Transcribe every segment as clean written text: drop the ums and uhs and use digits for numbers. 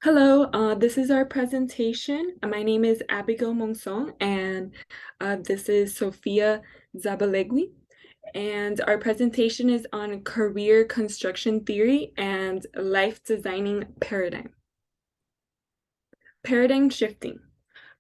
Hello, this is our presentation. My name is Abigail Monzon, and this is Sofia Zabalegui. And our presentation is on career construction theory and life designing paradigm. Paradigm shifting.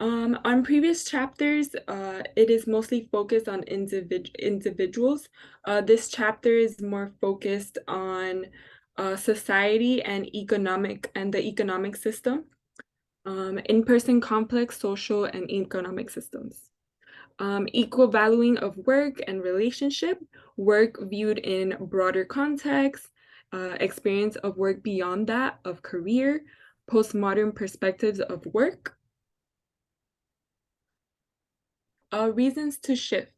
On previous chapters, it is mostly focused on individuals. This chapter is more focused on society and the economic system, in-person complex social and economic systems. Equal valuing of work and relationship, work viewed in broader context, experience of work beyond that of career, postmodern perspectives of work. Reasons to shift.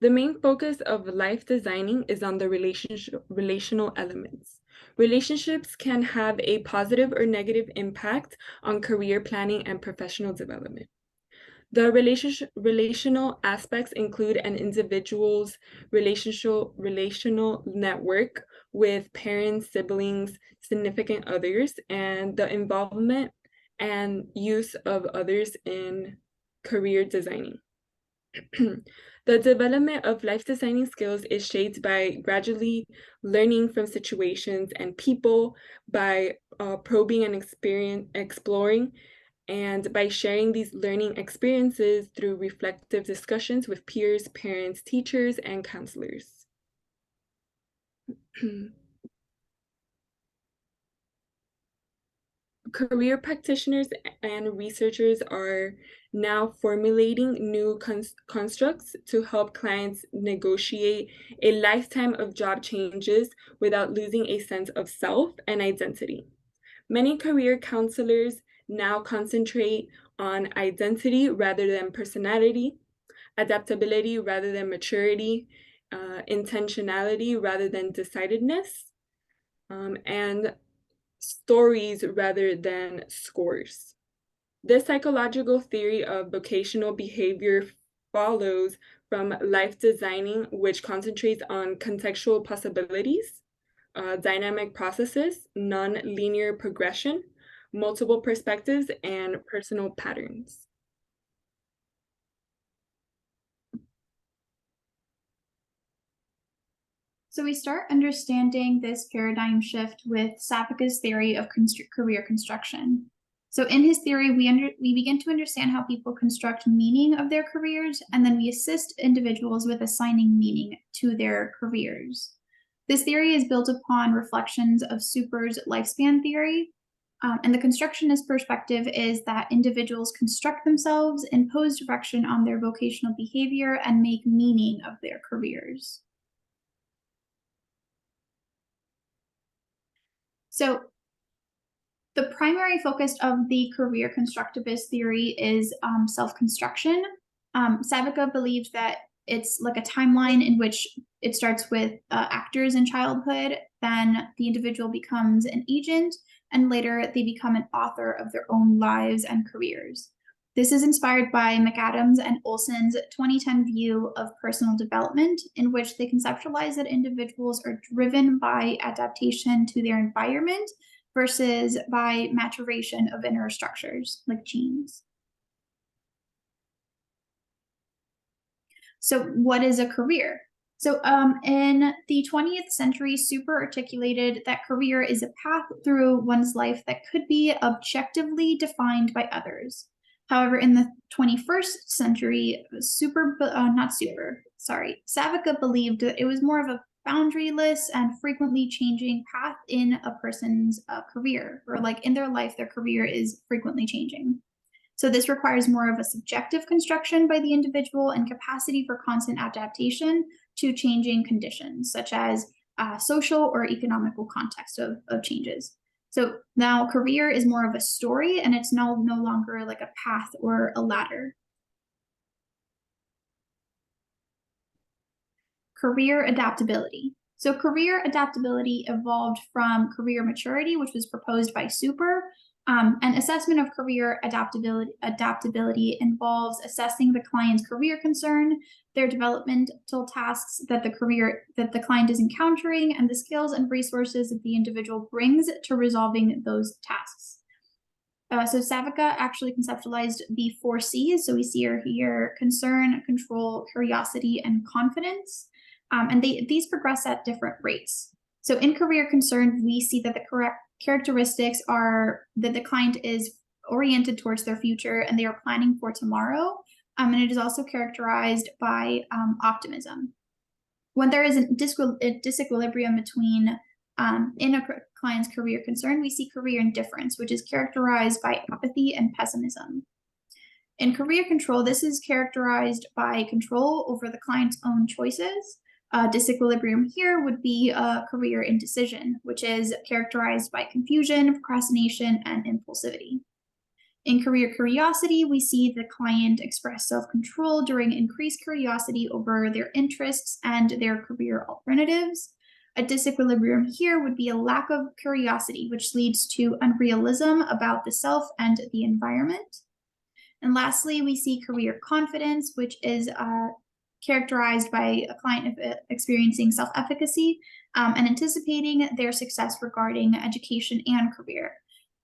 The main focus of life designing is on the relational elements. Relationships can have a positive or negative impact on career planning and professional development. The relational aspects include an individual's relational network with parents, siblings, significant others, and the involvement and use of others in career designing. The development of life designing skills is shaped by gradually learning from situations and people, by probing and exploring, and by sharing these learning experiences through reflective discussions with peers, parents, teachers, and counselors. Career practitioners and researchers are now formulating new constructs to help clients negotiate a lifetime of job changes without losing a sense of self and identity. Many career counselors now concentrate on identity rather than personality, adaptability rather than maturity, intentionality rather than decidedness, and stories rather than scores. This psychological theory of vocational behavior follows from life designing, which concentrates on contextual possibilities, dynamic processes, non-linear progression, multiple perspectives, and personal patterns. So we start understanding this paradigm shift with Sapica's theory of career construction. So in his theory, we begin to understand how people construct meaning of their careers, and then we assist individuals with assigning meaning to their careers. This theory is built upon reflections of Super's lifespan theory, and the constructionist perspective is that individuals construct themselves, impose direction on their vocational behavior, and make meaning of their careers. So the primary focus of the career constructivist theory is self-construction. Savica believes that it's like a timeline in which it starts with actors in childhood, then the individual becomes an agent, and later they become an author of their own lives and careers. This is inspired by McAdams and Olson's 2010 view of personal development, in which they conceptualize that individuals are driven by adaptation to their environment versus by maturation of inner structures, like genes. So what is a career? So in the 20th century, Super articulated that career is a path through one's life that could be objectively defined by others. However, in the 21st century, Savica believed that it was more of a boundaryless and frequently changing path in a person's career, or like in their life, their career is frequently changing. So this requires more of a subjective construction by the individual and capacity for constant adaptation to changing conditions, such as social or economical context of changes. So now career is more of a story, and it's no longer like a path or a ladder. Career adaptability. So career adaptability evolved from career maturity, which was proposed by Super. An assessment of career adaptability involves assessing the client's career concern, their developmental tasks that the client is encountering, and the skills and resources that the individual brings to resolving those tasks. So Savica actually conceptualized the 4 C's. So we see here concern, control, curiosity, and confidence. And these progress at different rates. So in career concern, we see that the correct characteristics are that the client is oriented towards their future and they are planning for tomorrow. And it is also characterized by optimism. When there is a disequilibrium between in a client's career concern, we see career indifference, which is characterized by apathy and pessimism. In career control, this is characterized by control over the client's own choices. Disequilibrium here would be career indecision, which is characterized by confusion, procrastination, and impulsivity. In career curiosity, we see the client express self-control during increased curiosity over their interests and their career alternatives. A disequilibrium here would be a lack of curiosity, which leads to unrealism about the self and the environment. And lastly, we see career confidence, which is characterized by a client experiencing self-efficacy and anticipating their success regarding education and career.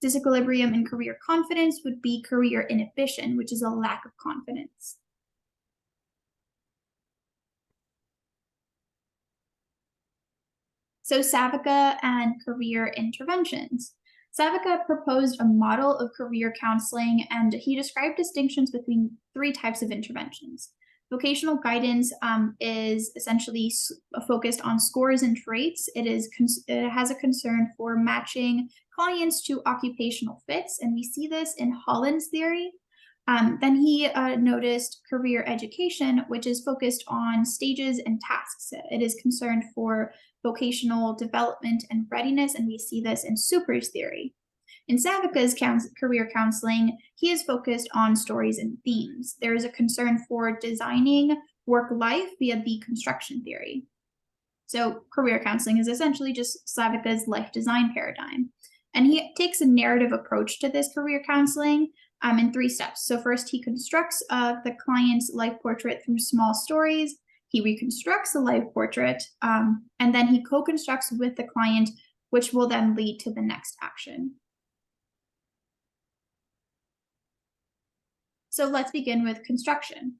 Disequilibrium in career confidence would be career inhibition, which is a lack of confidence. So Savica and career interventions. Savica proposed a model of career counseling, and he described distinctions between 3 types of interventions. Vocational guidance is essentially focused on scores and traits. It has a concern for matching clients to occupational fits, and we see this in Holland's theory. Then he noticed career education, which is focused on stages and tasks. It is concerned for vocational development and readiness, and we see this in Super's theory. In Savica's career counseling, he is focused on stories and themes. There is a concern for designing work-life via the construction theory. So career counseling is essentially just Savica's life design paradigm. And he takes a narrative approach to this career counseling in 3 steps. So first, he constructs the client's life portrait through small stories. He reconstructs the life portrait, and then he co-constructs with the client, which will then lead to the next action. So let's begin with construction.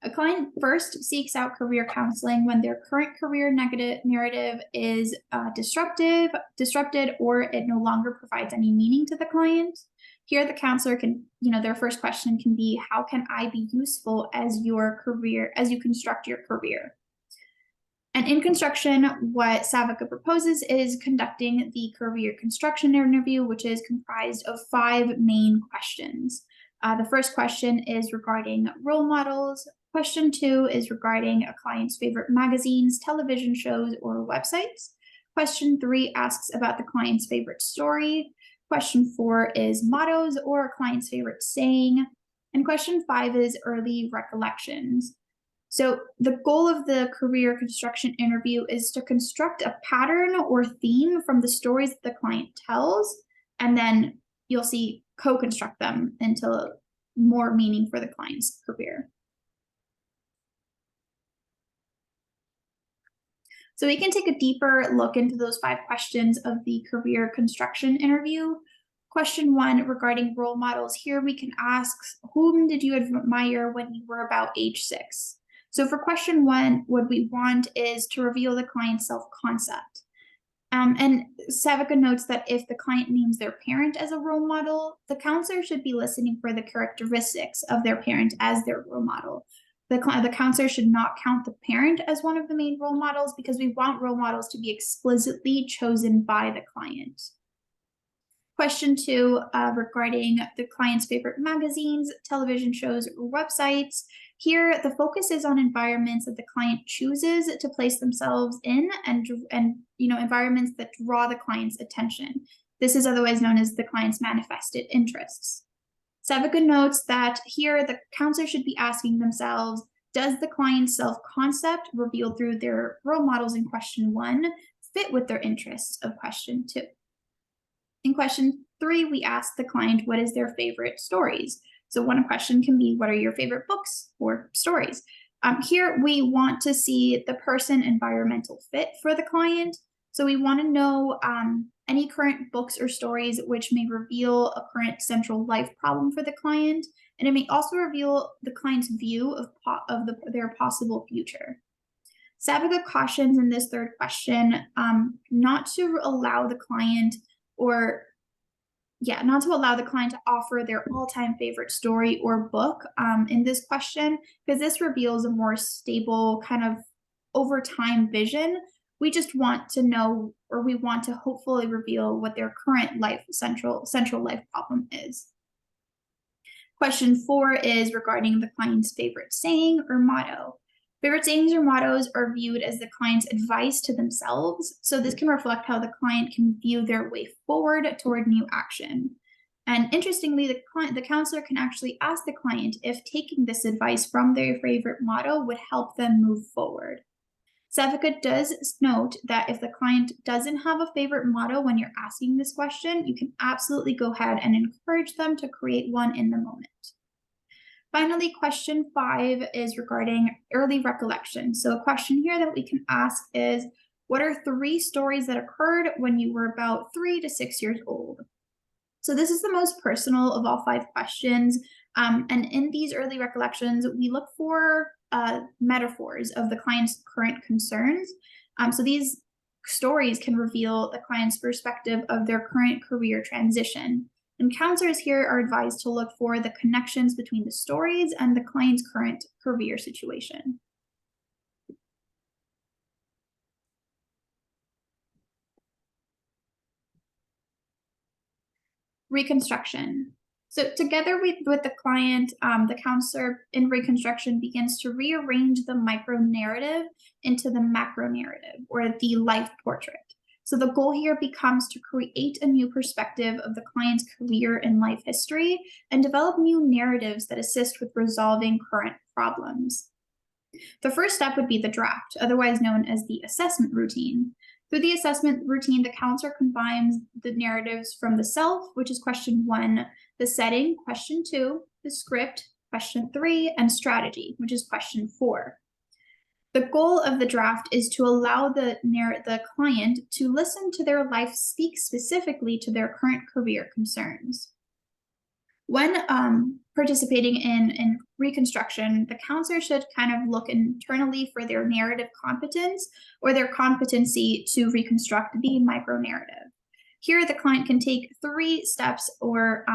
A client first seeks out career counseling when their current career narrative is disrupted, or it no longer provides any meaning to the client. Here, the counselor can, their first question can be, how can I be useful as you construct your career? And in construction, what Savica proposes is conducting the career construction interview, which is comprised of 5 main questions. The first question is regarding role models. Question 2 is regarding a client's favorite magazines, television shows, or websites. Question 3 asks about the client's favorite story. Question 4 is mottos or a client's favorite saying. And question 5 is early recollections. So the goal of the career construction interview is to construct a pattern or theme from the stories that the client tells, and then you'll see co-construct them into more meaning for the client's career. So we can take a deeper look into those 5 questions of the career construction interview. Question 1 regarding role models. Here we can ask, whom did you admire when you were about age 6? So for question 1, what we want is to reveal the client's self-concept. And Savica notes that if the client names their parent as a role model, the counselor should be listening for the characteristics of their parent as their role model. The counselor should not count the parent as one of the main role models, because we want role models to be explicitly chosen by the client. Question 2, regarding the client's favorite magazines, television shows, or websites. Here, the focus is on environments that the client chooses to place themselves in, and environments that draw the client's attention. This is otherwise known as the client's manifested interests. Savica notes that here the counselor should be asking themselves, does the client's self-concept revealed through their role models in question 1 fit with their interests of question 2? In question 3, we ask the client, what is their favorite stories? So one question can be, what are your favorite books or stories? Here we want to see the person environmental fit for the client. So we want to know any current books or stories which may reveal a current central life problem for the client, and it may also reveal the client's view of their possible future. Sabiga cautions in this third question not to allow the client to offer their all-time favorite story or book in this question, because this reveals a more stable kind of over time vision. We just want to know, or we want to hopefully reveal what their current central life problem is. Question 4 is regarding the client's favorite saying or motto. Favorite sayings or mottos are viewed as the client's advice to themselves, so this can reflect how the client can view their way forward toward new action. And interestingly, the counselor can actually ask the client if taking this advice from their favorite motto would help them move forward. Safica does note that if the client doesn't have a favorite motto when you're asking this question, you can absolutely go ahead and encourage them to create one in the moment. Finally, question 5 is regarding early recollection. So a question here that we can ask is, what are 3 stories that occurred when you were about 3 to 6 years old? So this is the most personal of all 5 questions. And in these early recollections, we look for metaphors of the client's current concerns. So these stories can reveal the client's perspective of their current career transition. And counselors here are advised to look for the connections between the stories and the client's current career situation. Reconstruction. So together with the client, the counselor in reconstruction begins to rearrange the micro narrative into the macro narrative, or the life portrait. So the goal here becomes to create a new perspective of the client's career and life history and develop new narratives that assist with resolving current problems. The first step would be the draft, otherwise known as the assessment routine. Through the assessment routine, the counselor combines the narratives from the self, which is question 1, the setting, question 2, the script, question 3, and strategy, which is question 4. The goal of the draft is to allow the client to listen to their life speak specifically to their current career concerns. When participating in reconstruction, the counselor should kind of look internally for their narrative competence or their competency to reconstruct the micro-narrative. Here, the client can take 3 steps or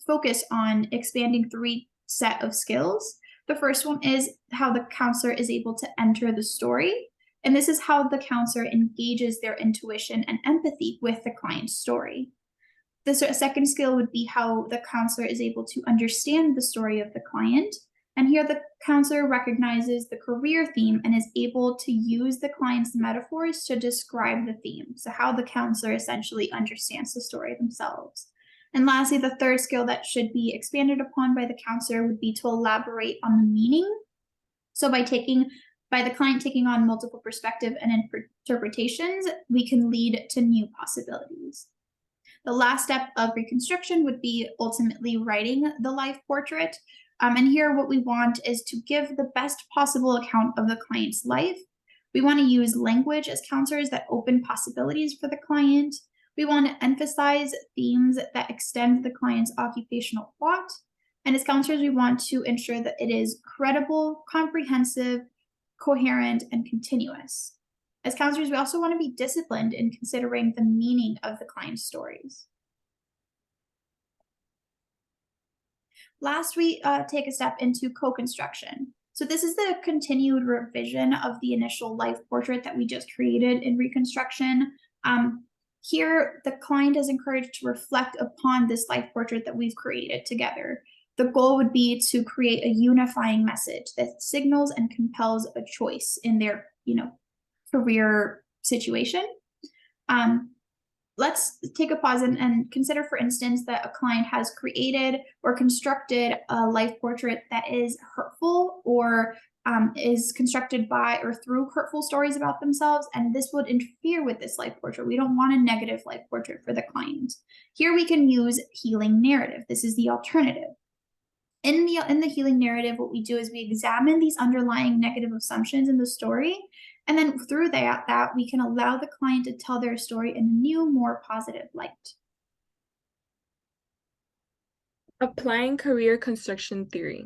focus on expanding 3 set of skills. The first one is how the counselor is able to enter the story. And this is how the counselor engages their intuition and empathy with the client's story. The second skill would be how the counselor is able to understand the story of the client. And here the counselor recognizes the career theme and is able to use the client's metaphors to describe the theme. So how the counselor essentially understands the story themselves. And lastly, the third skill that should be expanded upon by the counselor would be to elaborate on the meaning. So by the client taking on multiple perspectives and interpretations, we can lead to new possibilities. The last step of reconstruction would be ultimately writing the life portrait. And here what we want is to give the best possible account of the client's life. We want to use language as counselors that open possibilities for the client. We want to emphasize themes that extend the client's occupational plot. And as counselors, we want to ensure that it is credible, comprehensive, coherent, and continuous. As counselors, we also want to be disciplined in considering the meaning of the client's stories. Last, we take a step into co-construction. So this is the continued revision of the initial life portrait that we just created in reconstruction. Here, the client is encouraged to reflect upon this life portrait that we've created together. The goal would be to create a unifying message that signals and compels a choice in their, career situation. Let's take a pause and consider, for instance, that a client has created or constructed a life portrait that is hurtful or is constructed by or through hurtful stories about themselves, and this would interfere with this life portrait. We don't want a negative life portrait for the client. Here we can use healing narrative. This is the alternative. In the healing narrative, what we do is we examine these underlying negative assumptions in the story, And then through that we can allow the client to tell their story in a new, more positive light. Applying career construction theory.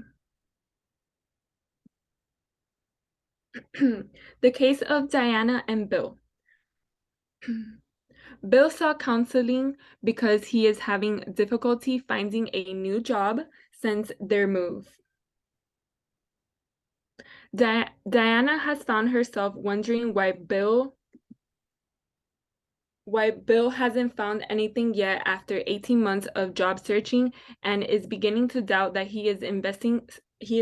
The case of Diana and Bill. Bill sought counseling because he is having difficulty finding a new job since their move. Diana has found herself wondering why Bill hasn't found anything yet after 18 months of job searching, and is beginning to doubt that he is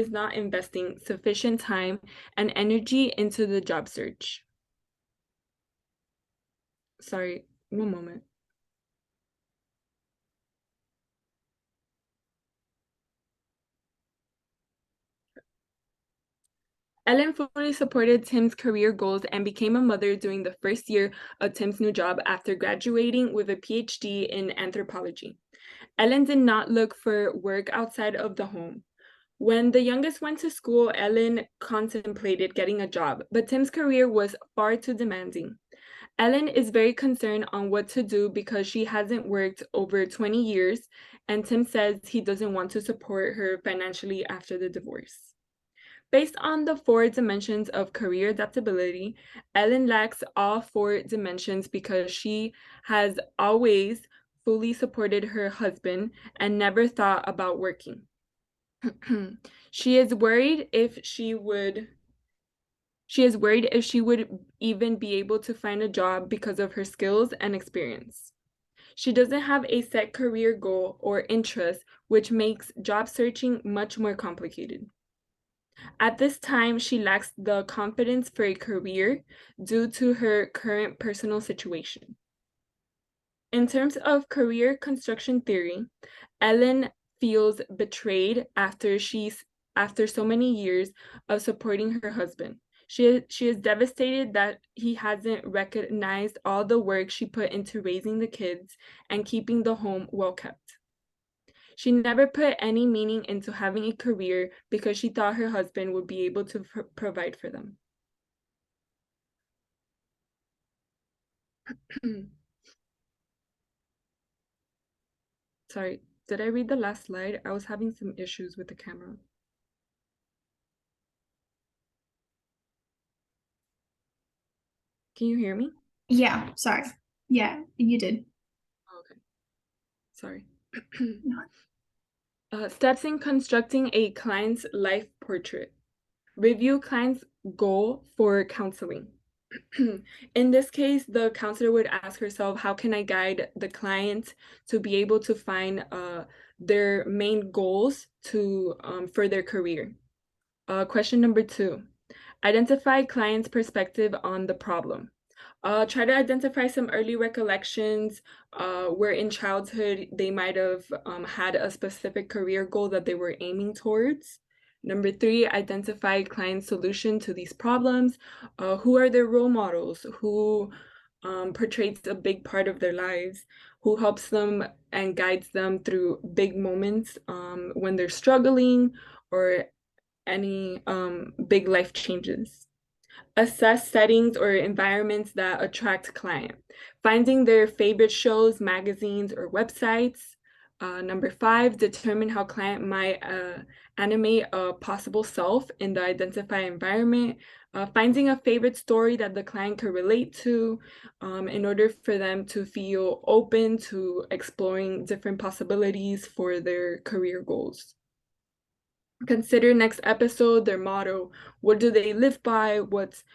not investing sufficient time and energy into the job search. Sorry, one moment. Ellen fully supported Tim's career goals and became a mother during the first year of Tim's new job after graduating with a PhD in anthropology. Ellen did not look for work outside of the home. When the youngest went to school, Ellen contemplated getting a job, but Tim's career was far too demanding. Ellen is very concerned on what to do because she hasn't worked over 20 years, and Tim says he doesn't want to support her financially after the divorce. Based on the 4 dimensions of career adaptability, Ellen lacks all 4 dimensions because she has always fully supported her husband and never thought about working. She is worried if she would even be able to find a job because of her skills and experience. She doesn't have a set career goal or interest, which makes job searching much more complicated. At this time, she lacks the confidence for a career due to her current personal situation. In terms of career construction theory, Ellen feels betrayed after so many years of supporting her husband. She is devastated that he hasn't recognized all the work she put into raising the kids and keeping the home well kept. She never put any meaning into having a career because she thought her husband would be able to provide for them. Sorry, did I read the last slide? I was having some issues with the camera. Can you hear me? Yeah, sorry. Yeah, you did. Okay, sorry. Steps in constructing a client's life portrait. Review client's goal for counseling. In this case, the counselor would ask herself, how can I guide the client to be able to find their main goals for their career? Question number 2, identify client's perspective on the problem. Try to identify some early recollections where in childhood they might have had a specific career goal that they were aiming towards. Number 3, identify client solution to these problems. Who are their role models? Who portrays a big part of their lives? Who helps them and guides them through big moments when they're struggling or any big life changes? Assess settings or environments that attract client. Finding their favorite shows, magazines, or websites. Number 5, determine how client might animate a possible self in the identified environment. Finding a favorite story that the client could relate to in order for them to feel open to exploring different possibilities for their career goals. Consider next episode their motto. What do they live by? What's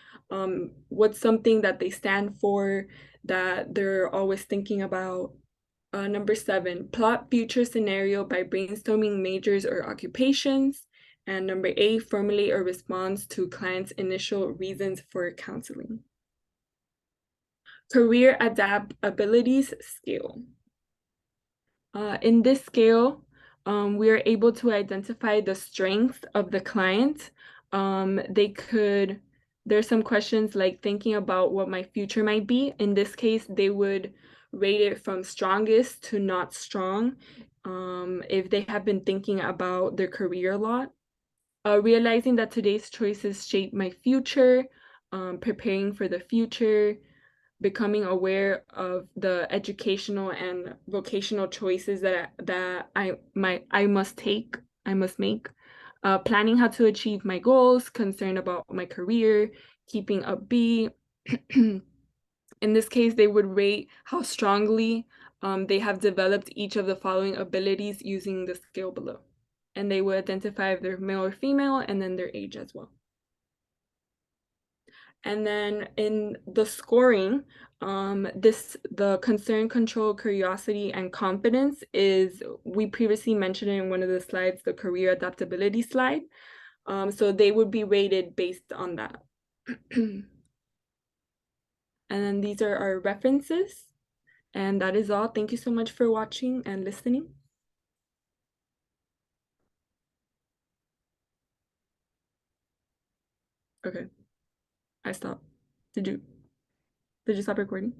something that they stand for that they're always thinking about? Number 7, plot future scenario by brainstorming majors or occupations. And number 8, formulate a response to client's initial reasons for counseling. Career adaptabilities scale. In this scale, we are able to identify the strengths of the client. There's some questions like thinking about what my future might be. In this case, they would rate it from strongest to not strong if they have been thinking about their career a lot. Realizing that today's choices shape my future. preparing for the future, becoming aware of the educational and vocational choices that I must make, planning how to achieve my goals, concerned about my career, keeping upbeat. In this case, they would rate how strongly they have developed each of the following abilities using the scale below. And they would identify if they're male or female, and then their age as well. And then in the scoring, the concern, control, curiosity, and confidence is, we previously mentioned in one of the slides, the career adaptability slide. So they would be rated based on that. And then these are our references. And that is all. Thank you so much for watching and listening. Okay, I stopped. Did you stop recording?